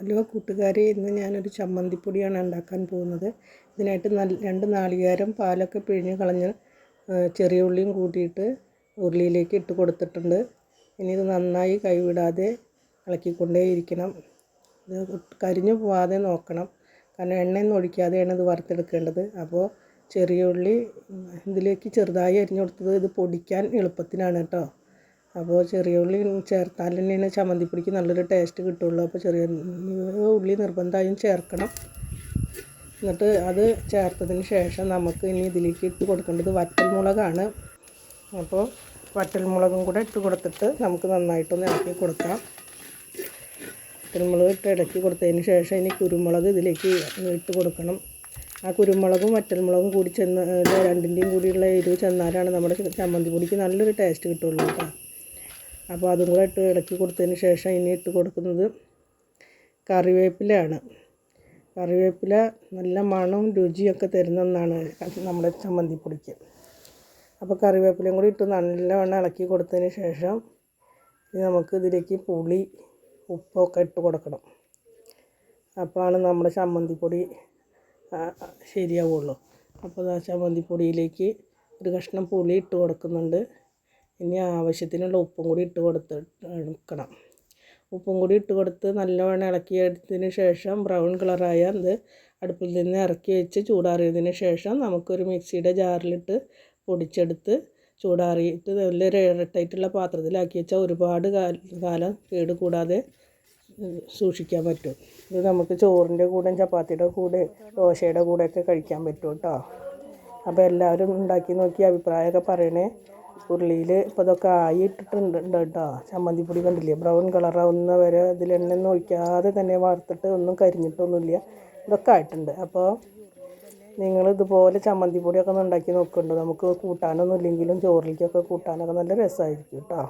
Hello കൂട്ടുകാരെ, ഇന്ന് ഞാനൊരു ചമ്മന്തിപ്പൊടിയാണ് ഉണ്ടാക്കാൻ പോകുന്നത്. ഇതിനായിട്ട് 2 നാളികേരം പാലൊക്കെ പിഴിഞ്ഞ് കളഞ്ഞ് ചെറിയ ഉള്ളിയും കൂട്ടിയിട്ട് ഉരുളിയിലേക്ക് ഇട്ട് കൊടുത്തിട്ടുണ്ട്. ഇനി ഇത് നന്നായി കൈവിടാതെ ഇളക്കിക്കൊണ്ടേയിരിക്കണം. ഇത് കരിഞ്ഞു പോവാതെ നോക്കണം, കാരണം എണ്ണയൊന്നും ഒഴിക്കാതെയാണ് ഇത് വറുത്തെടുക്കേണ്ടത്. അപ്പോൾ ചെറിയ ഉള്ളി ഇതിലേക്ക് ചെറുതായി അരിഞ്ഞു കൊടുത്തത് ഇത് പൊടിക്കാൻ എളുപ്പത്തിനാണ് കേട്ടോ. അപ്പോൾ ചെറിയ ഉള്ളി ചേർത്താൽ തന്നെയാണ് ചമ്മന്തിപ്പൊടിക്ക് നല്ലൊരു ടേസ്റ്റ് കിട്ടുള്ളൂ. അപ്പോൾ ചെറിയ ഉള്ളി നിർബന്ധമായും ചേർക്കണം. എന്നിട്ട് അത് ചേർത്തതിന് ശേഷം നമുക്ക് ഇനി ഇതിലേക്ക് ഇട്ട് കൊടുക്കേണ്ടത് വറ്റൽമുളകാണ്. അപ്പോൾ വറ്റൽമുളകും കൂടെ ഇട്ട് കൊടുത്തിട്ട് നമുക്ക് നന്നായിട്ടൊന്ന് ഇളക്കി കൊടുക്കാം. വറ്റൽമുളക് ഇട്ട് ഇളക്കി കൊടുത്തതിന് ശേഷം ഇനി കുരുമുളക് ഇതിലേക്ക് ഇട്ട് കൊടുക്കണം. ആ കുരുമുളകും വറ്റൽമുളകും കൂടി രണ്ടിൻ്റെയും കൂടിയുള്ള എരിവ് ചെന്നാലാണ് നമ്മുടെ ചമ്മന്തിപ്പൊടിക്ക് നല്ലൊരു ടേസ്റ്റ് കിട്ടുള്ളൂ കേട്ടോ. അപ്പോൾ അതും കൂടെ ഇട്ട് ഇളക്കി കൊടുത്തതിന് ശേഷം ഇനി ഇട്ട് കൊടുക്കുന്നത് കറിവേപ്പിലയാണ്. കറിവേപ്പില നല്ല മണവും രുചിയൊക്കെ തരുന്ന ഒന്നാണ് നമ്മുടെ ചമ്മന്തിപ്പൊടിക്ക്. അപ്പോൾ കറിവേപ്പിലയും കൂടി ഇട്ട് നല്ലവണ്ണം ഇളക്കി കൊടുത്തതിന് ശേഷം നമുക്ക് ഇതിലേക്ക് പുളി ഉപ്പൊക്കെ ഇട്ട് കൊടുക്കണം. അപ്പോഴാണ് നമ്മുടെ ചമ്മന്തിപ്പൊടി ശരിയാവുള്ളൂ. അപ്പോൾ ആ ചമ്മന്തിപ്പൊടിയിലേക്ക് ഒരു കഷ്ണം പുളി ഇട്ട് കൊടുക്കുന്നുണ്ട്. ഇനി ആവശ്യത്തിനുള്ള ഉപ്പും കൂടി ഇട്ട് എടുക്കണം. ഉപ്പും കൂടി ഇട്ട് കൊടുത്ത് നല്ലവണ്ണം ഇളക്കിയെടുത്തതിന് ശേഷം ബ്രൗൺ കളറായ അത് അടുപ്പിൽ നിന്ന് ഇറക്കി വെച്ച് ചൂടാറിയതിന് ശേഷം നമുക്കൊരു മിക്സിയുടെ ജാറിലിട്ട് പൊടിച്ചെടുത്ത് ചൂടാറിയിട്ട് നല്ലൊരു എയർടൈറ്റുള്ള പാത്രത്തിലാക്കി വെച്ചാൽ ഒരുപാട് കാലം കേട് കൂടാതെ സൂക്ഷിക്കാൻ പറ്റും. ഇത് നമുക്ക് ചോറിൻ്റെ കൂടെ, ചപ്പാത്തിയുടെ കൂടെ, ദോശയുടെ കൂടെയൊക്കെ കഴിക്കാൻ പറ്റും കേട്ടോ. അപ്പോൾ എല്ലാവരും ഉണ്ടാക്കി നോക്കി അഭിപ്രായമൊക്കെ പറയണേ. ഉരുളിയിൽ ഇപ്പോൾ ഇതൊക്കെ ആയിട്ടിട്ടുണ്ട് കേട്ടോ. ചമ്മന്തിപ്പൊടി കണ്ടില്ലേ, ബ്രൗൺ കളറാവുന്ന വരെ ഇതിൽ എണ്ണയൊന്നും ഒഴിക്കാതെ തന്നെ വറുത്തിട്ട് ഒന്നും കരിഞ്ഞിട്ടൊന്നുമില്ല. ഇതൊക്കെ ആയിട്ടുണ്ട്. അപ്പോൾ നിങ്ങൾ ഇതുപോലെ ചമ്മന്തിപ്പൊടിയൊക്കെ ഒന്ന് ഉണ്ടാക്കി നോക്കുന്നുണ്ട്. നമുക്ക് കൂട്ടാനൊന്നും ഇല്ലെങ്കിലും ചോറിലേക്കൊക്കെ കൂട്ടാനൊക്കെ നല്ല രസമായിരിക്കും കേട്ടോ.